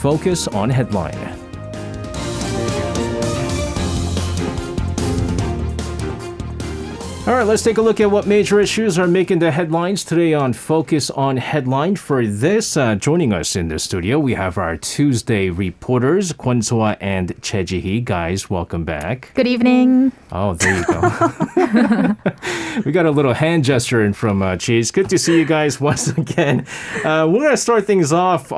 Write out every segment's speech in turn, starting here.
Focus on Headline. All right, let's take a look at what major issues are making the headlines today on Focus on Headline. For this, joining us in the studio, we have our Tuesday reporters, Kwon So-ah and Choi Ji-hee. Guys, welcome back. Good evening. Oh, there you go. We got a little hand gesture in from Cheese. Good to see you guys once again. We're going to start things off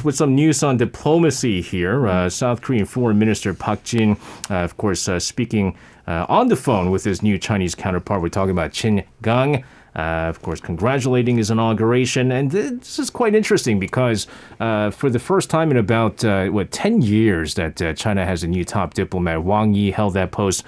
with some news on diplomacy here. South Korean Foreign Minister Park Jin, of course, speaking on the phone with his new Chinese counterpart. We're talking about Qin Gang. Of course, congratulating his inauguration. And this is quite interesting because for the first time in about, 10 years that China has a new top diplomat. Wang Yi held that post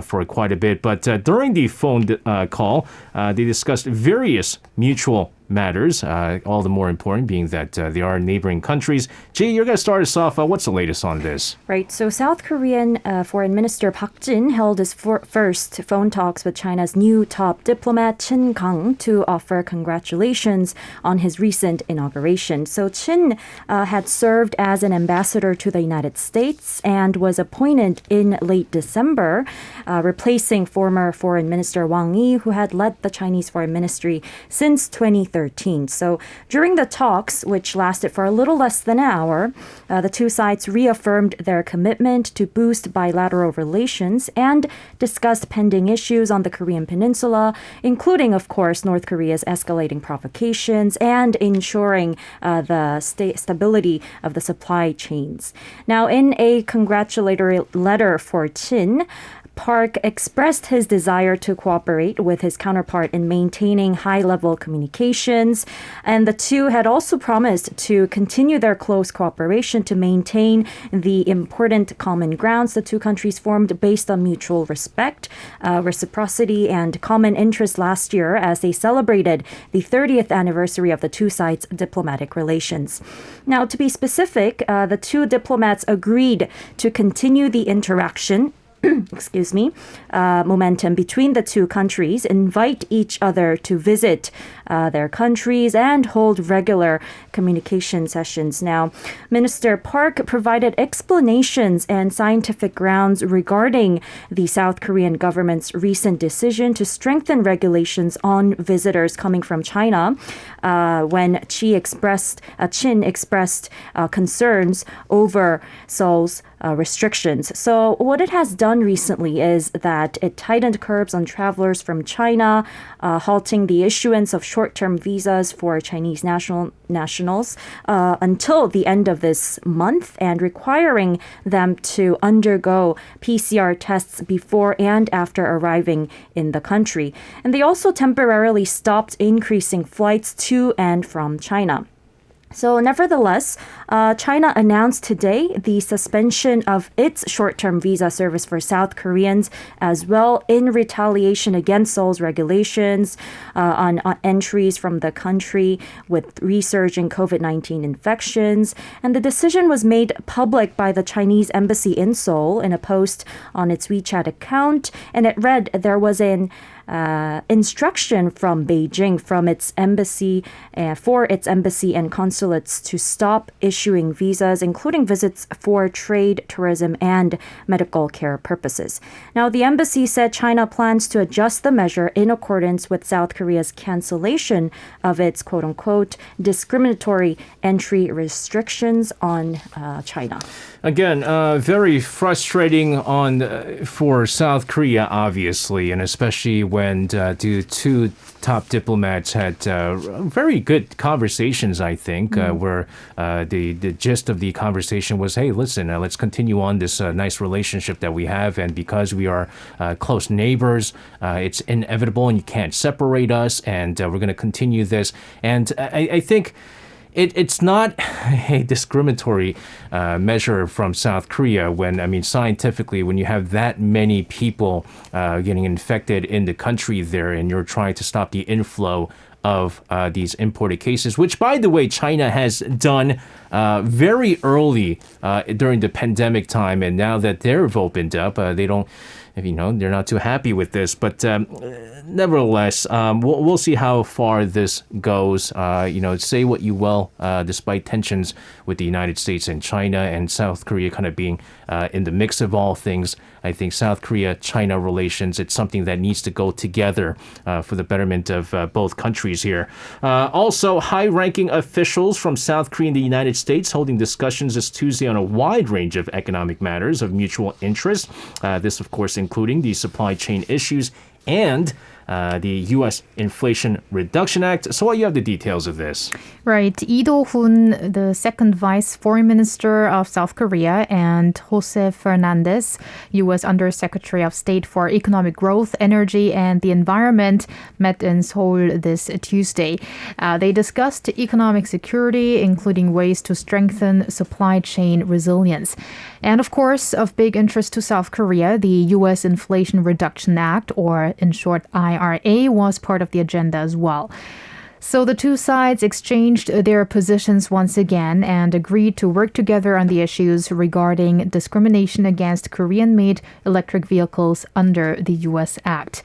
for quite a bit. But during the phone call, they discussed various mutual matters, all the more important being that they are neighboring countries. Jay, you're going to start us off. What's the latest on this? Right. So South Korean Foreign Minister Park Jin held his first phone talks with China's new top diplomat, Qin Gang, to offer congratulations on his recent inauguration. So Qin had served as an ambassador to the United States and was appointed in late December, replacing former Foreign Minister Wang Yi, who had led the Chinese Foreign Ministry since 2013. So during the talks, which lasted for a little less than an hour, the two sides reaffirmed their commitment to boost bilateral relations and discussed pending issues on the Korean Peninsula, including, of course, North Korea's escalating provocations and ensuring the stability of the supply chains. Now, in a congratulatory letter for Qin, Park expressed his desire to cooperate with his counterpart in maintaining high-level communications, and the two had also promised to continue their close cooperation to maintain the important common grounds the two countries formed based on mutual respect, reciprocity, and common interest last year as they celebrated the 30th anniversary of the two sides' diplomatic relations. Now, to be specific, the two diplomats agreed to continue the interaction momentum between the two countries, invite each other to visit their countries, and hold regular communication sessions. Now, Minister Park provided explanations and scientific grounds regarding the South Korean government's recent decision to strengthen regulations on visitors coming from China when Qin expressed concerns over Seoul's restrictions. So what it has done recently is that it tightened curbs on travelers from China, halting the issuance of short-term visas for Chinese nationals until the end of this month, and requiring them to undergo PCR tests before and after arriving in the country. And they also temporarily stopped increasing flights to and from China. So nevertheless, China announced today the suspension of its short-term visa service for South Koreans as well, in retaliation against Seoul's regulations on entries from the country with resurging COVID-19 infections. And the decision was made public by the Chinese embassy in Seoul in a post on its WeChat account. And it read there was an instruction from Beijing from its embassy for its embassy and consulates to stop issuing visas, including visits for trade, tourism, and medical care purposes. Now, the embassy said China plans to adjust the measure in accordance with South Korea's cancellation of its quote-unquote discriminatory entry restrictions on China. Again, very frustrating for South Korea, obviously, and especially when the two top diplomats had very good conversations, I think, where the gist of the conversation was, hey, listen, let's continue on this nice relationship that we have. And because we are close neighbors, it's inevitable and you can't separate us. And we're going to continue this. And I think it's not a discriminatory measure from South Korea scientifically, when you have that many people getting infected in the country there and you're trying to stop the inflow of these imported cases, which, by the way, China has done very early during the pandemic time. And now that they've opened up, they don't, they're not too happy with this. But nevertheless, we'll see how far this goes. Say what you will, despite tensions with the United States and China and South Korea kind of being in the mix of all things. I think South Korea-China relations, it's something that needs to go together for the betterment of both countries here. Also, high-ranking officials from South Korea and the United States holding discussions this Tuesday on a wide range of economic matters of mutual interest. This, of course, including the supply chain issues and the U.S. Inflation Reduction Act. So you have the details of this. Right. Lee Do-hoon, the second vice foreign minister of South Korea, and Jose Fernandez, U.S. Undersecretary of State for Economic Growth, Energy, and the Environment, met in Seoul this Tuesday. They discussed economic security, including ways to strengthen supply chain resilience. And of course, of big interest to South Korea, the U.S. Inflation Reduction Act, or in short IRA, was part of the agenda as well. So the two sides exchanged their positions once again and agreed to work together on the issues regarding discrimination against Korean-made electric vehicles under the U.S. Act.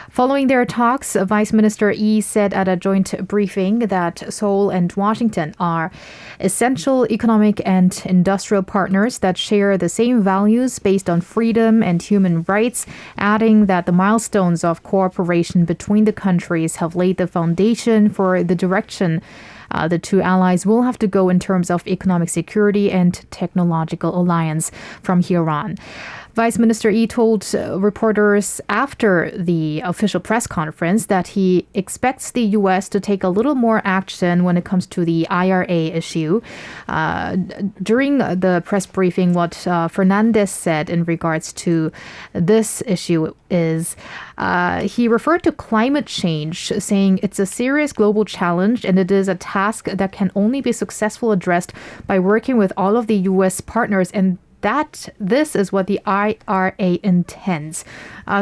Following their talks, Vice Minister Lee said at a joint briefing that Seoul and Washington are essential economic and industrial partners that share the same values based on freedom and human rights, adding that the milestones of cooperation between the countries have laid the foundation for the direction the two allies will have to go in terms of economic security and technological alliance from here on. Vice Minister Lee told reporters after the official press conference that he expects the U.S. to take a little more action when it comes to the IRA issue. During the press briefing, what Fernandez said in regards to this issue is he referred to climate change, saying it's a serious global challenge and it is a task that can only be successfully addressed by working with all of the U.S. partners, and that this is what the IRA intends.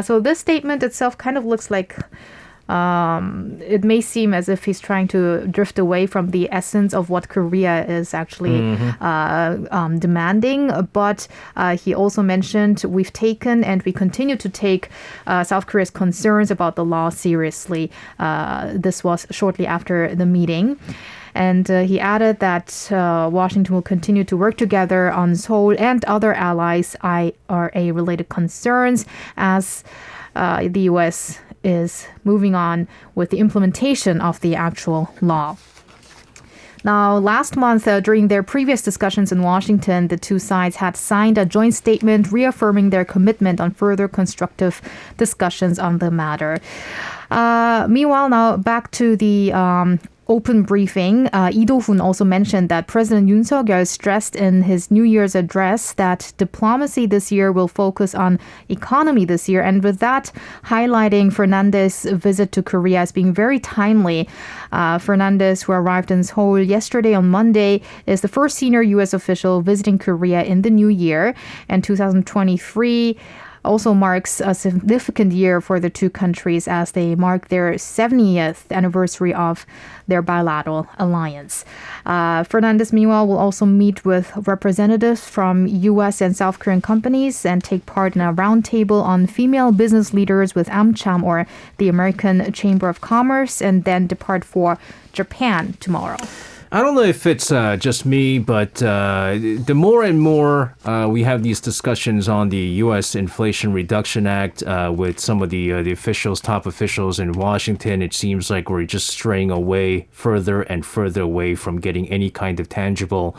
So this statement itself kind of looks like it may seem as if he's trying to drift away from the essence of what Korea is actually demanding. But he also mentioned we've taken and we continue to take South Korea's concerns about the law seriously. This was shortly after the meeting. And he added that Washington will continue to work together on Seoul and other allies' IRA-related concerns as the U.S. is moving on with the implementation of the actual law. Now, last month, during their previous discussions in Washington, the two sides had signed a joint statement reaffirming their commitment on further constructive discussions on the matter. Meanwhile, now back to the open briefing, Lee Do-hoon also mentioned that President Yoon Suk-yeol stressed in his New Year's address that diplomacy this year will focus on economy this year, and with that, highlighting Fernandez's visit to Korea as being very timely. Fernandez, who arrived in Seoul yesterday on Monday, is the first senior U.S. official visiting Korea in the new year, and 2023 also marks a significant year for the two countries as they mark their 70th anniversary of their bilateral alliance. Fernandez, meanwhile, will also meet with representatives from U.S. and South Korean companies and take part in a roundtable on female business leaders with AmCham, or the American Chamber of Commerce, and then depart for Japan tomorrow. I don't know if it's just me, but the more and more we have these discussions on the U.S. Inflation Reduction Act with some of the officials, top officials in Washington, it seems like we're just straying away further and further away from getting any kind of tangible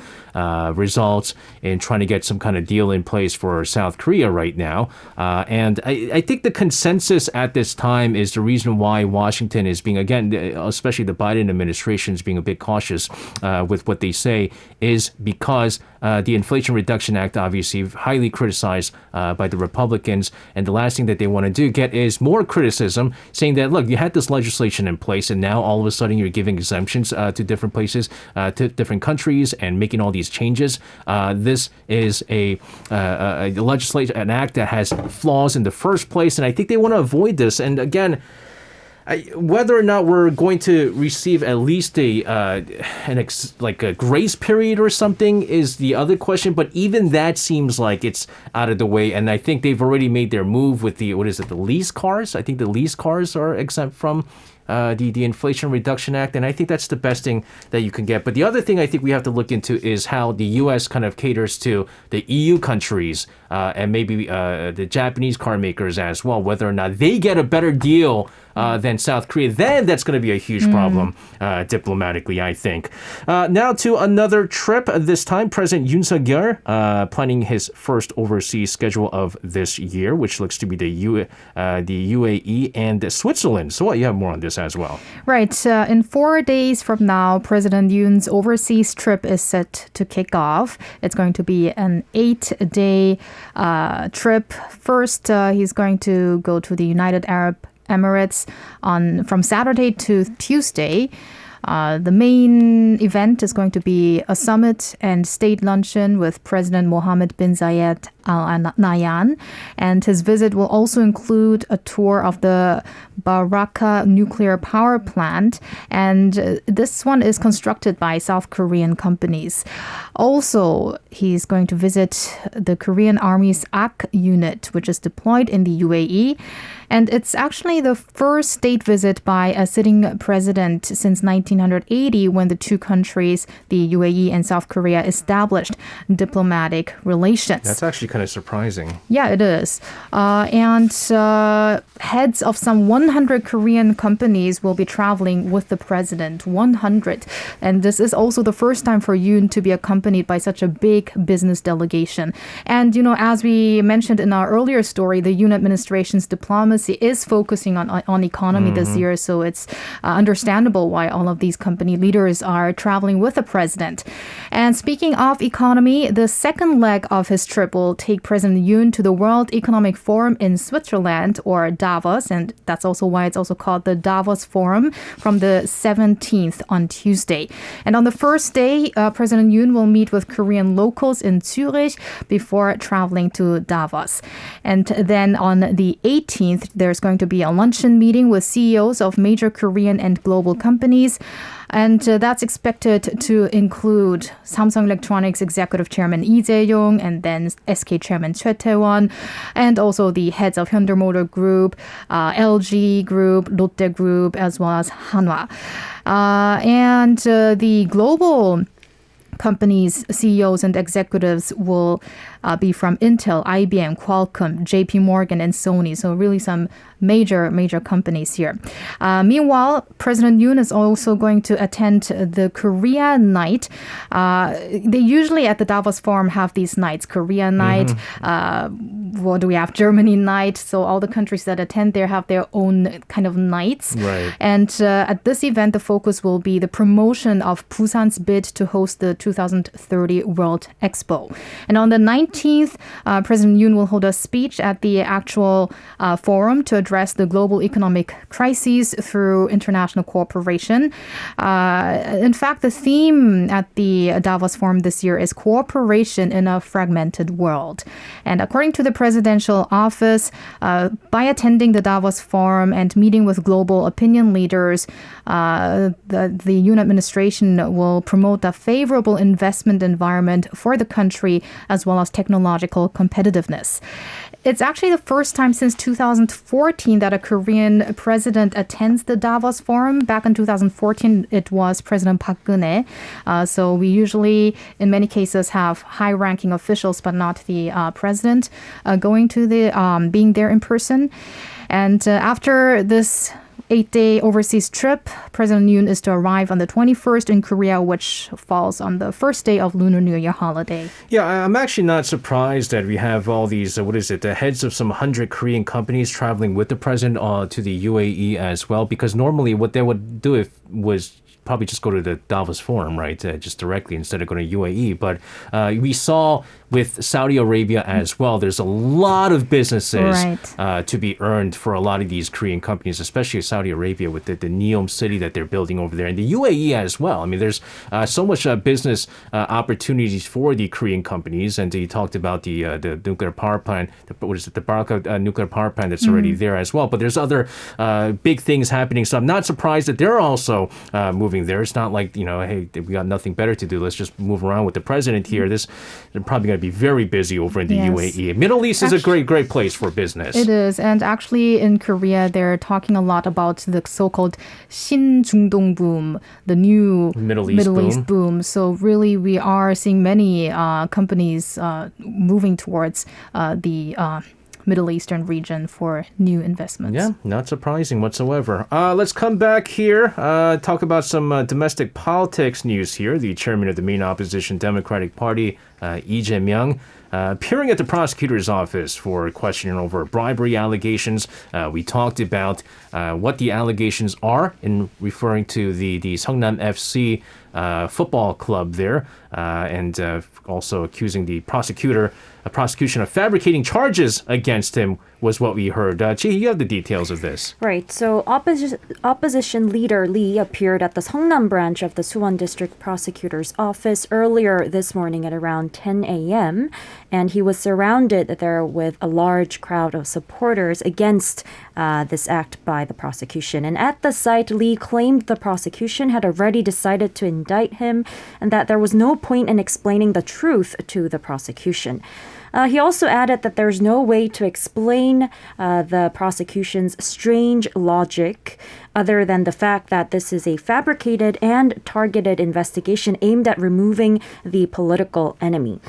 results in trying to get some kind of deal in place for South Korea right now. And I think the consensus at this time is the reason why Washington is being, again, especially the Biden administration is being a bit cautious with what they say, is because the Inflation Reduction Act, obviously highly criticized by the Republicans. And the last thing that they want to get is more criticism, saying that, look, you had this legislation in place and now all of a sudden you're giving exemptions to different places, to different countries, and making all these changes. This is a legislation, an act that has flaws in the first place. And I think they want to avoid this. And again, Whether or not we're going to receive at least a grace period or something is the other question. But even that seems like it's out of the way. And I think they've already made their move with the lease cars. I think the lease cars are exempt from the Inflation Reduction Act, and I think that's the best thing that you can get. But the other thing I think we have to look into is how the U.S. kind of caters to the EU countries and maybe the Japanese car makers as well, whether or not they get a better deal than South Korea. Then that's going to be a huge problem diplomatically, I think. Now to another trip. This time, President Yoon Suk-yeol planning his first overseas schedule of this year, which looks to be the UAE and Switzerland. So you have more on this as well. Right. In 4 days from now, President Yoon's overseas trip is set to kick off. It's going to be an 8-day trip. First, he's going to go to the United Arab Emirates from Saturday to Tuesday. The main event is going to be a summit and state luncheon with President Mohammed bin Zayed Al Nahyan. And his visit will also include a tour of the Baraka nuclear power plant. And this one is constructed by South Korean companies. Also, he's going to visit the Korean Army's AK unit, which is deployed in the UAE. And it's actually the first state visit by a sitting president since 1980, when the two countries, the UAE and South Korea, established diplomatic relations. That's actually kind of surprising. Yeah, it is. And heads of some 100 Korean companies will be traveling with the president, 100. And this is also the first time for Yoon to be accompanied by such a big business delegation. And, as we mentioned in our earlier story, the Yoon administration's diplomacy is focusing on economy this year. So it's understandable why all of these company leaders are traveling with the president. And speaking of economy, the second leg of his trip will take President Yoon to the World Economic Forum in Switzerland, or Davos, and that's also why it's also called the Davos Forum, from the 17th on Tuesday. And on the first day, President Yoon will meet with Korean locals in Zurich before traveling to Davos. And then on the 18th, there's going to be a luncheon meeting with CEOs of major Korean and global companies. And that's expected to include Samsung Electronics Executive Chairman Lee Jae-Myung, and then SK Chairman Choi Tae-won, and also the heads of Hyundai Motor Group, LG Group, Lotte Group, as well as Hanwha. And the global companies, CEOs and executives will be from Intel, IBM, Qualcomm, JP Morgan, and Sony. So really some major companies here. Meanwhile, President Yoon is also going to attend the Korea Night. They usually at the Davos Forum have these nights, Korea Night, what do we have? Germany Night. So all the countries that attend there have their own kind of nights. Right. And at this event, the focus will be the promotion of Busan's bid to host the 2030 World Expo. And on the 19th, President Yoon will hold a speech at the actual forum to address the global economic crises through international cooperation. In fact, the theme at the Davos Forum this year is cooperation in a fragmented world. And according to the presidential office, by attending the Davos Forum and meeting with global opinion leaders, the Yoon administration will promote a favorable investment environment for the country as well as technological competitiveness. It's actually the first time since 2014 that a Korean president attends the Davos Forum. Back in 2014, it was President Park Geun-hye. So we usually, in many cases, have high-ranking officials, but not the president, going to being there in person. And after this 8-day overseas trip, President Yoon is to arrive on the 21st in Korea, which falls on the first day of Lunar New Year holiday. Yeah, I'm actually not surprised that we have all these, the heads of some 100 Korean companies traveling with the president to the UAE as well, because normally what they would do was probably just go to the Davos Forum, right, just directly instead of going to UAE. But we saw with Saudi Arabia as well, there's a lot of businesses to be earned for a lot of these Korean companies, especially Saudi Arabia with the NEOM city that they're building over there, and the UAE as well. I mean, there's so much business opportunities for the Korean companies, and you talked about the nuclear power plant, the Baraka nuclear power plant that's already there as well. But there's other big things happening, so I'm not surprised that they're also moving there. It's not like, hey, we got nothing better to do. Let's just move around with the president here. They're probably going to be very busy over in the UAE. Middle East is a great place for business. It is. And actually in Korea, they're talking a lot about the so-called 신중동 boom, the new Middle East boom. So really, we are seeing many companies moving towards the Middle Eastern region for new investments. Yeah, not surprising whatsoever. Let's come back here, talk about some domestic politics news here. The chairman of the main opposition Democratic Party, Jae-Myung, appearing at the prosecutor's office for questioning over bribery allegations. We talked about what the allegations are in referring to the Seongnam FC football club there, and also accusing the prosecution of fabricating charges against him was what we heard. Chi, you have the details of this. Right. So opposition leader Lee appeared at the Seongnam branch of the Suwon District Prosecutor's Office earlier this morning at around 10 a.m. And he was surrounded there with a large crowd of supporters against this act by the prosecution. And at the site, Lee claimed the prosecution had already decided to indict him and that there was no point in explaining the truth to the prosecution. He also added that there's no way to explain the prosecution's strange logic other than the fact that this is a fabricated and targeted investigation aimed at removing the political enemy.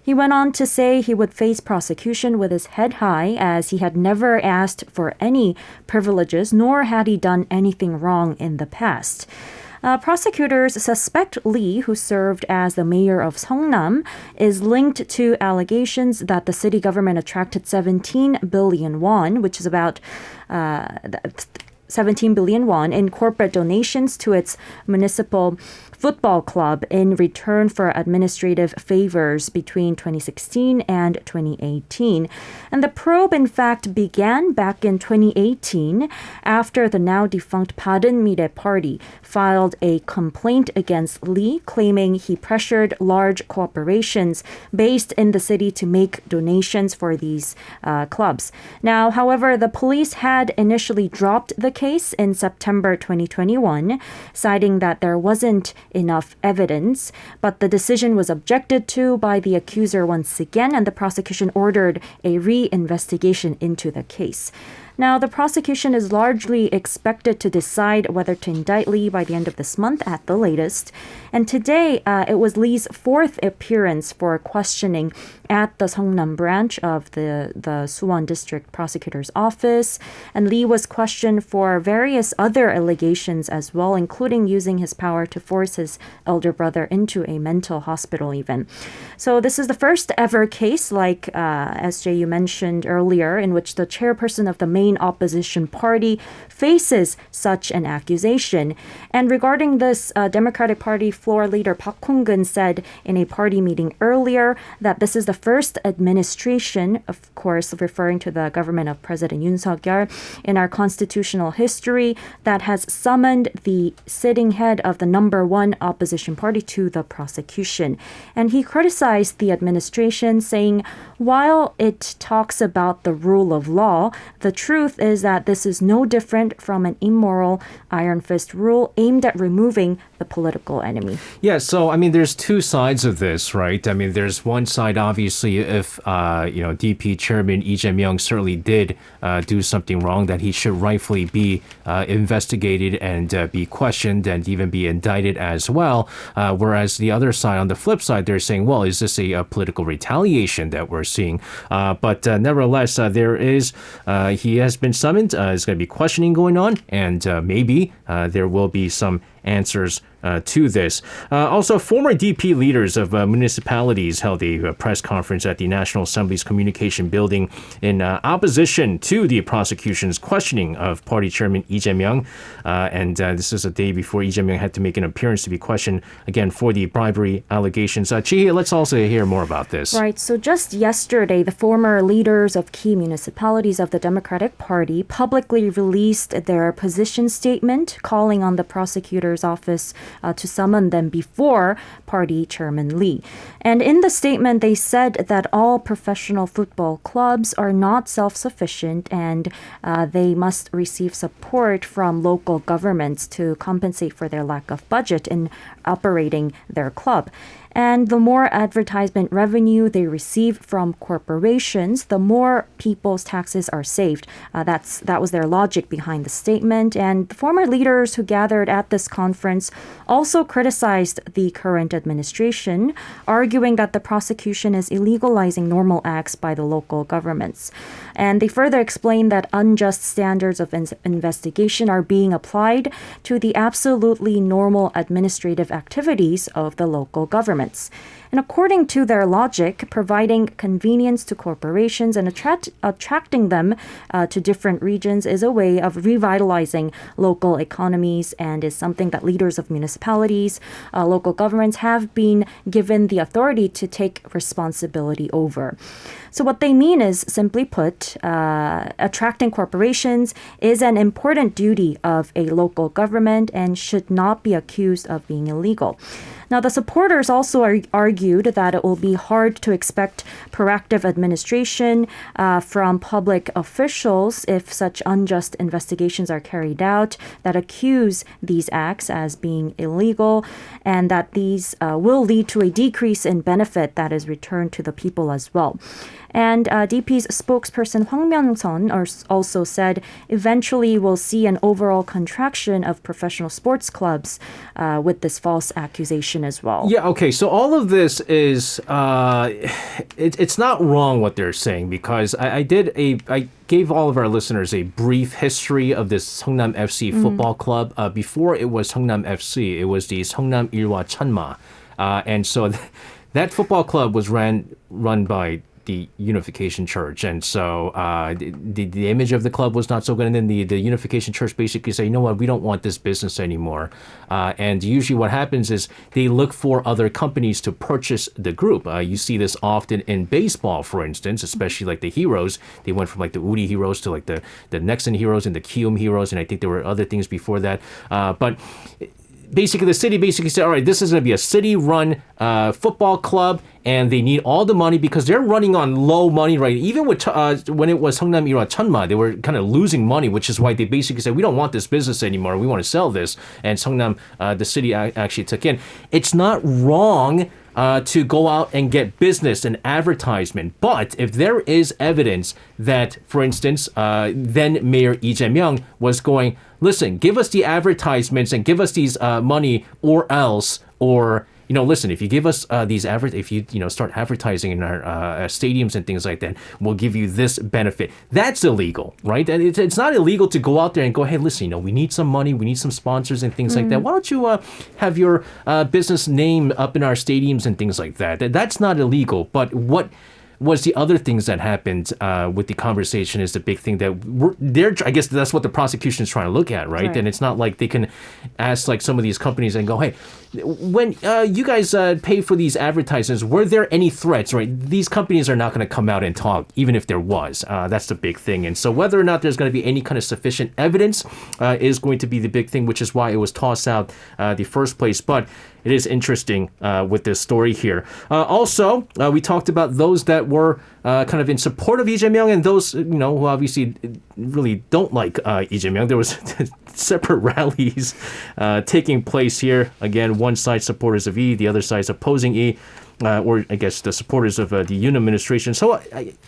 He went on to say he would face prosecution with his head high as he had never asked for any privileges, nor had he done anything wrong in the past. Prosecutors suspect Lee, who served as the mayor of Seongnam, is linked to allegations that the city government attracted 17 billion won, which is about 17 billion won in corporate donations to its municipal football club in return for administrative favors between 2016 and 2018. And the probe, in fact, began back in 2018 after the now defunct Bareunmirae Party filed a complaint against Lee, claiming he pressured large corporations based in the city to make donations for these clubs. Now, however, the police had initially dropped the case in September 2021, citing that there wasn't enough evidence, but the decision was objected to by the accuser once again, and the prosecution ordered a re-investigation into the case. Now, the prosecution is largely expected to decide whether to indict Lee by the end of this month at the latest. And today, it was Lee's fourth appearance for questioning at the Seongnam branch of the Suwon District Prosecutor's Office. And Lee was questioned for various other allegations as well, including using his power to force his elder brother into a mental hospital even. So this is the first ever case, like SJ, you mentioned earlier, in which the chairperson of the main opposition party faces such an accusation. And regarding this, Democratic Party floor leader Park Hong-gun said in a party meeting earlier that this is the first administration, of course referring to the government of President Yoon Suk-yeol, in our constitutional history that has summoned the sitting head of the number one opposition party to the prosecution. And he criticized the administration, saying, while it talks about the rule of law, the truth is that this is no different from an immoral iron fist rule aimed at removing the political enemy. Yeah, so I mean, there's two sides of this, right? I mean, there's one side, obviously, if DP Chairman Lee Jae-myung certainly did do something wrong, that he should rightfully be investigated and be questioned and even be indicted as well. Whereas the other side, on the flip side, they're saying, well, is this a political retaliation that we're seeing? But nevertheless, he has been summoned. There's going to be questioning going on, and maybe there will be some answers to this. Also, former DP leaders of municipalities held a press conference at the National Assembly's Communication Building in opposition to the prosecution's questioning of party chairman Lee Jae-Myung. And this is a day before Lee Jae-Myung had to make an appearance to be questioned again for the bribery allegations. Chi, let's also hear more about this. Right. So just yesterday, the former leaders of key municipalities of the Democratic Party publicly released their position statement calling on the prosecutor's office to summon them before party chairman Lee. And in the statement, they said that all professional football clubs are not self-sufficient and they must receive support from local governments to compensate for their lack of budget in operating their club. And the more advertisement revenue they receive from corporations, the more people's taxes are saved. That was their logic behind the statement. And the former leaders who gathered at this conference also criticized the current administration, arguing that the prosecution is illegalizing normal acts by the local governments. And they further explained that unjust standards of investigation are being applied to the absolutely normal administrative activities of the local government. And according to their logic, providing convenience to corporations and attracting them to different regions is a way of revitalizing local economies and is something that leaders of municipalities, local governments have been given the authority to take responsibility over. So what they mean is, simply put, attracting corporations is an important duty of a local government and should not be accused of being illegal. Now, the supporters also argued that it will be hard to expect proactive administration from public officials if such unjust investigations are carried out that accuse these acts as being illegal, and that these will lead to a decrease in benefit that is returned to the people as well. And DP's spokesperson Hwang Myung-son also said eventually we'll see an overall contraction of professional sports clubs with this false accusation as well. Yeah, okay, so all of this is, it's not wrong what they're saying, because I gave all of our listeners a brief history of this Seongnam FC football club. Before it was Seongnam FC, it was the Seongnam Ilwa Chanma. And so that football club was run by the Unification Church. And so the image of the club was not so good. And then the Unification Church basically say, you know what, we don't want this business anymore. And usually what happens is they look for other companies to purchase the group. You see this often in baseball, for instance, especially like the Heroes. They went from like the Uri Heroes to like the Nexon Heroes and the Kium Heroes. And I think there were other things before that. But basically, the city basically said, all right, this is going to be a city-run football club, and they need all the money because they're running on low money, right? Even with when it was Seongnam Ilwa Chanma, they were kind of losing money, which is why they basically said, we don't want this business anymore. We want to sell this. And Seongnam, the city actually took in. It's not wrong to go out and get business and advertisement. But if there is evidence that, for instance, then Mayor Lee Jae-Myung was going, listen, give us the advertisements and give us these money or else, or, you know, listen, if you give us if you start advertising in our stadiums and things like that, we'll give you this benefit. That's illegal, right? And it's not illegal to go out there and go, hey, listen, we need some money, we need some sponsors and things like that. Why don't you have your business name up in our stadiums and things like that? That's not illegal. But what was the other things that happened with the conversation is the big thing that I guess that's what the prosecution is trying to look at, right? And it's not like they can ask like some of these companies and go, hey, when you guys pay for these advertisements, were there any threats, right? These companies are not going to come out and talk, even if there was. That's the big thing. And so whether or not there's going to be any kind of sufficient evidence is going to be the big thing, which is why it was tossed out the first place. But it is interesting with this story here. Also, we talked about those that were kind of in support of Lee Jae-Myung and those, who obviously really don't like Lee Jae-Myung. There was separate rallies taking place here. Again, one side supporters of Lee, the other side opposing Lee. or I guess the supporters of the Yoon administration. So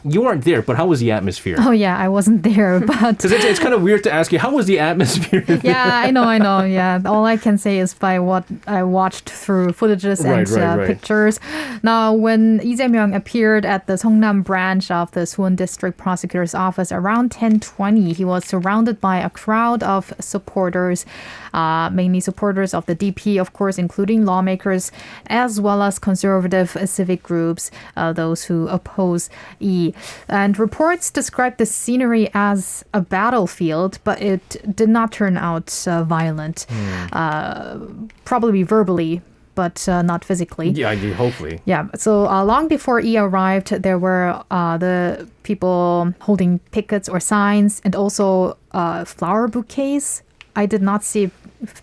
you weren't there, but how was the atmosphere? Oh yeah, I wasn't there, but Because it's kind of weird to ask you, how was the atmosphere? yeah, I know. Yeah, all I can say is by what I watched through footages and Right. pictures. Now, when Lee Jae-Myung appeared at the Seongnam branch of the Suwon District Prosecutor's Office around 10:20, he was surrounded by a crowd of supporters, mainly supporters of the DP, of course, including lawmakers, as well as conservative civic groups, those who oppose Lee. And reports describe the scenery as a battlefield, but it did not turn out violent, probably verbally, but not physically. Yeah, hopefully. Yeah, so long before Lee arrived, there were the people holding pickets or signs and also flower bouquets. I did not see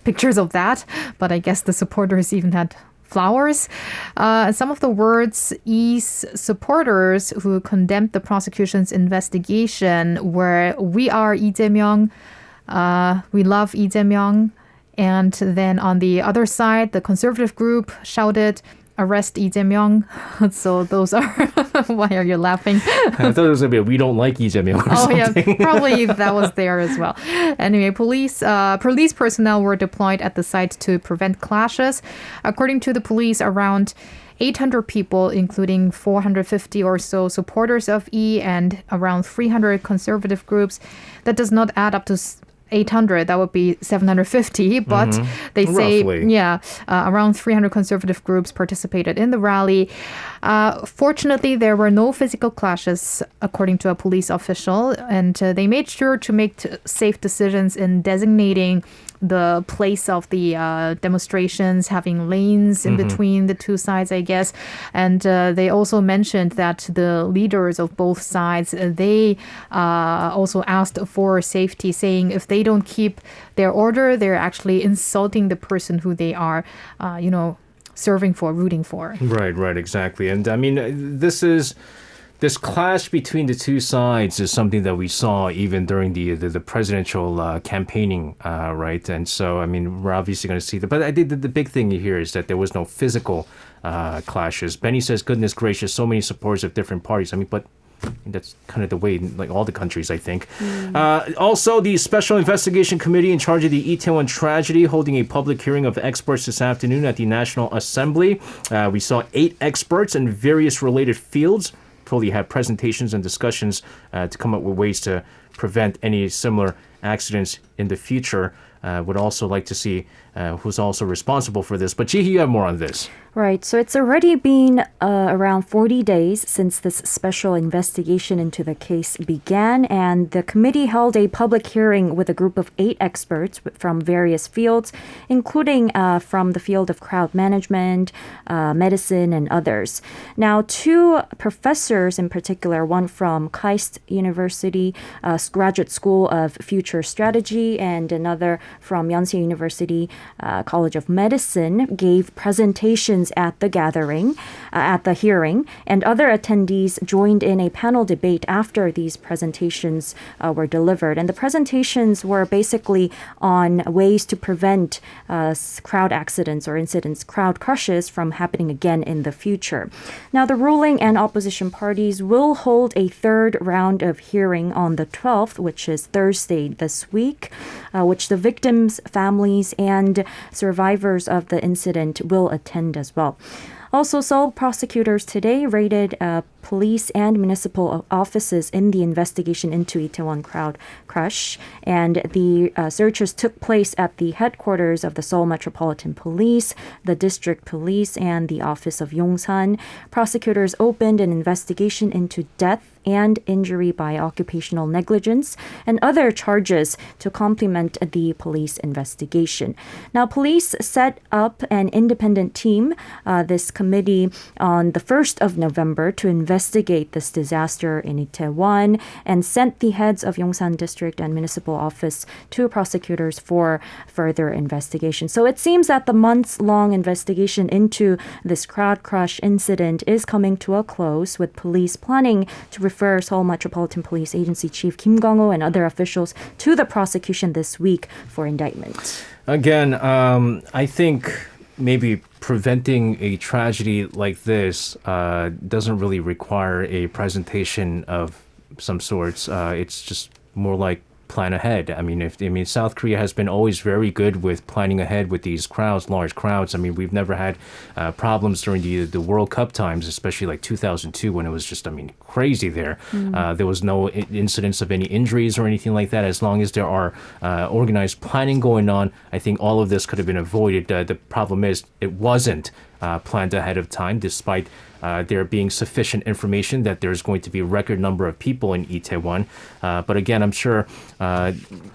pictures of that, but I guess the supporters even had flowers. Some of the words Lee's supporters who condemned the prosecution's investigation were, "We are Lee Jae-myung," "We love Lee Jae-myung," and then on the other side, the conservative group shouted, "Arrest Lee Jae-myung." So those are... Why are you laughing? I thought it was going to be we don't like Lee Jae-myung or Oh yeah, something. probably that was there as well. Anyway, police personnel were deployed at the site to prevent clashes. According to the police, around 800 people, including 450 or so supporters of E and around 300 conservative groups. That does not add up to 800, that would be 750, but they say, Roughly. around 300 conservative groups participated in the rally. Fortunately, there were no physical clashes, according to a police official, and they made sure to make safe decisions in designating the place of the demonstrations, having lanes in between the two sides, I guess. And they also mentioned that the leaders of both sides, they also asked for safety, saying if they don't keep their order, they're actually insulting the person who they are, serving for, rooting for. Right, exactly. And I mean, this clash between the two sides is something that we saw even during the presidential campaigning, right? And so, I mean, we're obviously going to see that. But I think the big thing here is that there was no physical clashes. Benny says, goodness gracious, so many supporters of different parties. I mean, but that's kind of the way in like all the countries, I think. Also, the Special Investigation Committee in charge of the Itaewon tragedy holding a public hearing of experts this afternoon at the National Assembly. We saw 8 experts in various related fields fully had presentations and discussions to come up with ways to prevent any similar accidents in the future. Would also like to see who's also responsible for this. But Jihi, you have more on this. Right. So it's already been around 40 days since this special investigation into the case began, and the committee held a public hearing with a group of 8 experts from various fields, including from the field of crowd management, medicine, and others. Now, 2 professors in particular, one from KAIST University Graduate School of Future Strategy, and another from Yonsei University College of Medicine, gave presentations at the hearing, and other attendees joined in a panel debate after these presentations were delivered. And the presentations were basically on ways to prevent crowd accidents or incidents, crowd crushes, from happening again in the future. Now, the ruling and opposition parties will hold a 3rd round of hearing on the 12th, which is Thursday this week, which the victims' families and survivors of the incident will attend as well. Also, Seoul prosecutors today raided police and municipal offices in the investigation into Itaewon crowd crush, and the searches took place at the headquarters of the Seoul Metropolitan Police, the District Police, and the Office of Yongsan. Prosecutors opened an investigation into death and injury by occupational negligence and other charges to complement the police investigation. Now, police set up an independent team, this committee, on the 1st of November to investigate this disaster in Itaewon, and sent the heads of Yongsan District and Municipal Office to prosecutors for further investigation. So it seems that the months-long investigation into this crowd crush incident is coming to a close, with police planning to refer Seoul Metropolitan Police Agency Chief Kim Gang-ho and other officials to the prosecution this week for indictment. Again, I think maybe preventing a tragedy like this doesn't really require a presentation of some sorts. It's just more like plan ahead. I mean, South Korea has been always very good with planning ahead with these crowds, large crowds. I mean, we've never had problems during the World Cup times, especially like 2002 when it was just, crazy there. There was no incidents of any injuries or anything like that. As long as there are organized planning going on, I think all of this could have been avoided. The problem is it wasn't planned ahead of time, despite there being sufficient information that there's going to be a record number of people in Itaewon. But again, I'm sure,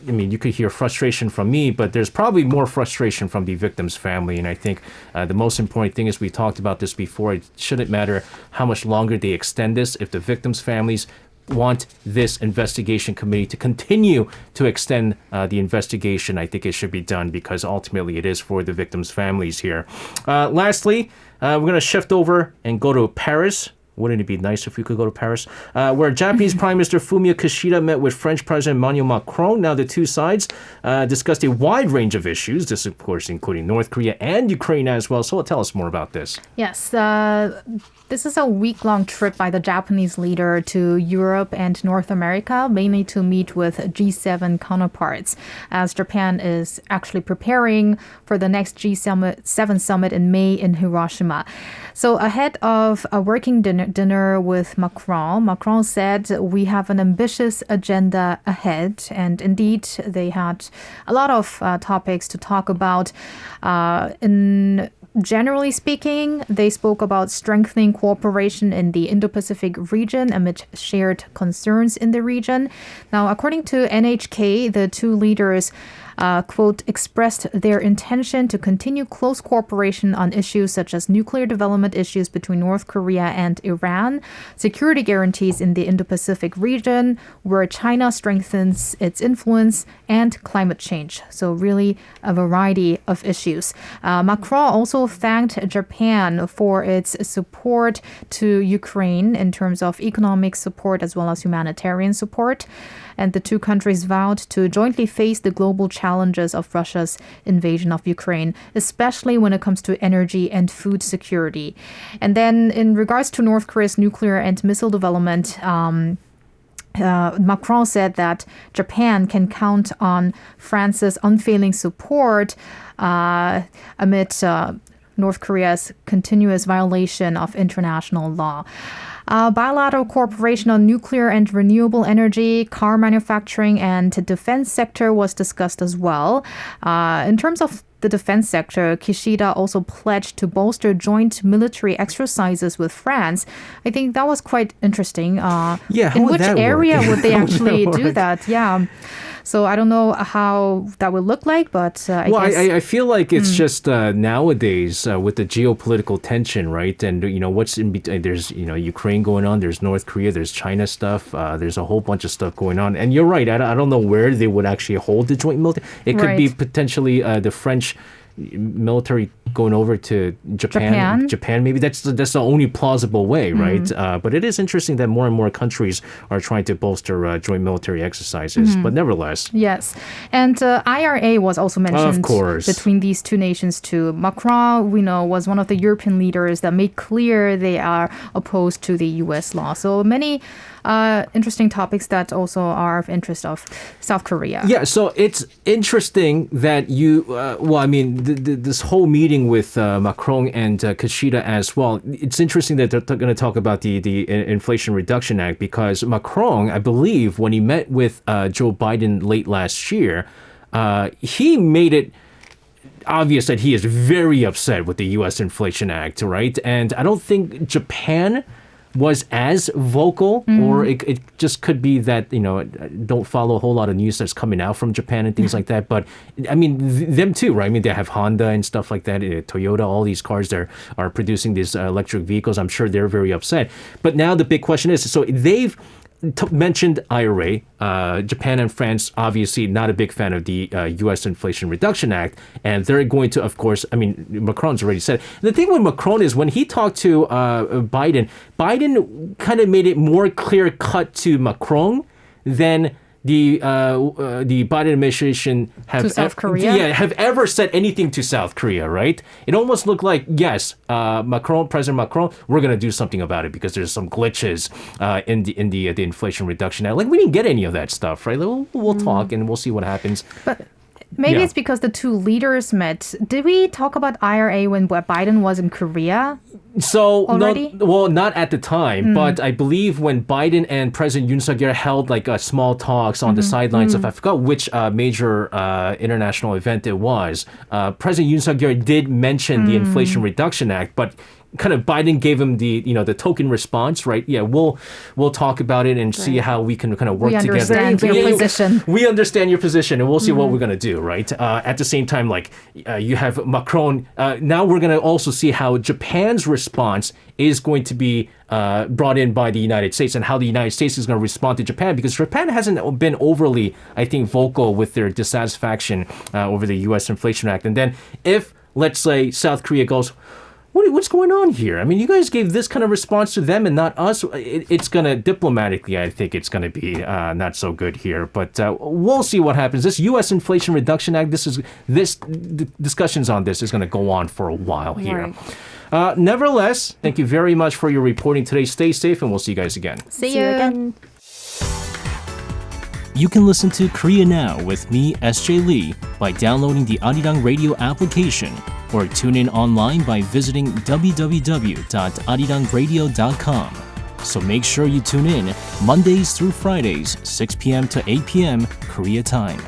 you could hear frustration from me, but there's probably more frustration from the victim's family. And I think the most important thing is, we talked about this before, it shouldn't matter how much longer they extend this. If the victims' families want this investigation committee to continue to extend the investigation, I think it should be done, because ultimately it is for the victims' families here. Lastly, we're going to shift over and go to Paris. Wouldn't it be nice if we could go to Paris? Where Japanese Prime Minister Fumio Kishida met with French President Emmanuel Macron. Now, the two sides discussed a wide range of issues. This, of course, including North Korea and Ukraine as well. So tell us more about this. Yes, this is a week-long trip by the Japanese leader to Europe and North America, mainly to meet with G7 counterparts, as Japan is actually preparing for the next G7 summit in May in Hiroshima. So ahead of a working dinner with Macron said, "We have an ambitious agenda ahead." And indeed, they had a lot of topics to talk about. Generally speaking, they spoke about strengthening cooperation in the Indo-Pacific region amid shared concerns in the region. Now, according to NHK, the two leaders quote, expressed their intention to continue close cooperation on issues such as nuclear development issues between North Korea and Iran, security guarantees in the Indo-Pacific region, where China strengthens its influence, and climate change. So really a variety of issues. Macron also thanked Japan for its support to Ukraine in terms of economic support as well as humanitarian support. And the two countries vowed to jointly face the global challenges of Russia's invasion of Ukraine, especially when it comes to energy and food security. And then in regards to North Korea's nuclear and missile development, Macron said that Japan can count on France's unfailing support amid North Korea's continuous violation of international law. Bilateral cooperation on nuclear and renewable energy, car manufacturing, and defense sector was discussed as well. In terms of the defense sector, Kishida also pledged to bolster joint military exercises with France. I think that was quite interesting. In which area would they actually do that? Yeah. So I don't know how that would look like, but I feel like it's just nowadays with the geopolitical tension, right? And what's in between? There's Ukraine going on. There's North Korea. There's China stuff. There's a whole bunch of stuff going on. And you're right. I don't know where they would actually hold the joint military. It could be potentially the French military going over to Japan maybe that's the only plausible way, right? But it is interesting that more and more countries are trying to bolster joint military exercises, but nevertheless. Yes, and IRA was also mentioned, of course, between these two nations too. Macron, we know, was one of the European leaders that made clear they are opposed to the U.S. law. So many interesting topics that also are of interest of South Korea. Yeah, so it's interesting that this whole meeting with Macron and Kishida as well. It's interesting that they're going to talk about the Inflation Reduction Act, because Macron, I believe, when he met with Joe Biden late last year, he made it obvious that he is very upset with the U.S. Inflation Act, right? And I don't think Japan was as vocal, or it just could be that, don't follow a whole lot of news that's coming out from Japan and things like that. But I mean, them too, right? I mean, they have Honda and stuff like that, Toyota, all these cars that are producing these electric vehicles. I'm sure they're very upset. But now the big question is, so they've mentioned IRA. Japan and France, obviously not a big fan of the U.S. Inflation Reduction Act. And they're going to, of course, Macron's already said it. The thing with Macron is when he talked to Biden kind of made it more clear cut to Macron than the Biden administration have To South Korea? have ever said anything to South Korea, right? It almost looked like, yes, President Macron, we're going to do something about it because there's some glitches in the Inflation Reduction Act. Like, we didn't get any of that stuff, right? We'll talk and we'll see what happens. But maybe Yeah. it's because the two leaders met. Did we talk about IRA when Biden was in Korea? So, Already? not at the time, but I believe when Biden and President Yoon Suk-yeol held like small talks on the sidelines of, I forgot which major international event it was, President Yoon Suk-yeol did mention the Inflation Reduction Act, but kind of Biden gave him the token response, right? Yeah, we'll talk about it and see how we can kind of work We together. understand your position. We understand your position, and we'll see what we're going to do, right? At the same time, like you have Macron. Now we're going to also see how Japan's response is going to be brought in by the United States and how the United States is going to respond to Japan, because Japan hasn't been overly, I think, vocal with their dissatisfaction over the U.S. Inflation Act. And then if, let's say, South Korea goes, what's going on here? I mean, you guys gave this kind of response to them and not us. It's going to, diplomatically, I think it's going to be not so good here. But we'll see what happens. This U.S. Inflation Reduction Act, discussions on this is going to go on for a while here. Right. Nevertheless, thank you very much for your reporting today. Stay safe, and we'll see you guys again. See See you you. again. You can listen to Korea Now with me, SJ Lee, by downloading the Arirang radio application or tune in online by visiting www.arirangradio.com. So make sure you tune in Mondays through Fridays, 6 p.m. to 8 p.m. Korea time.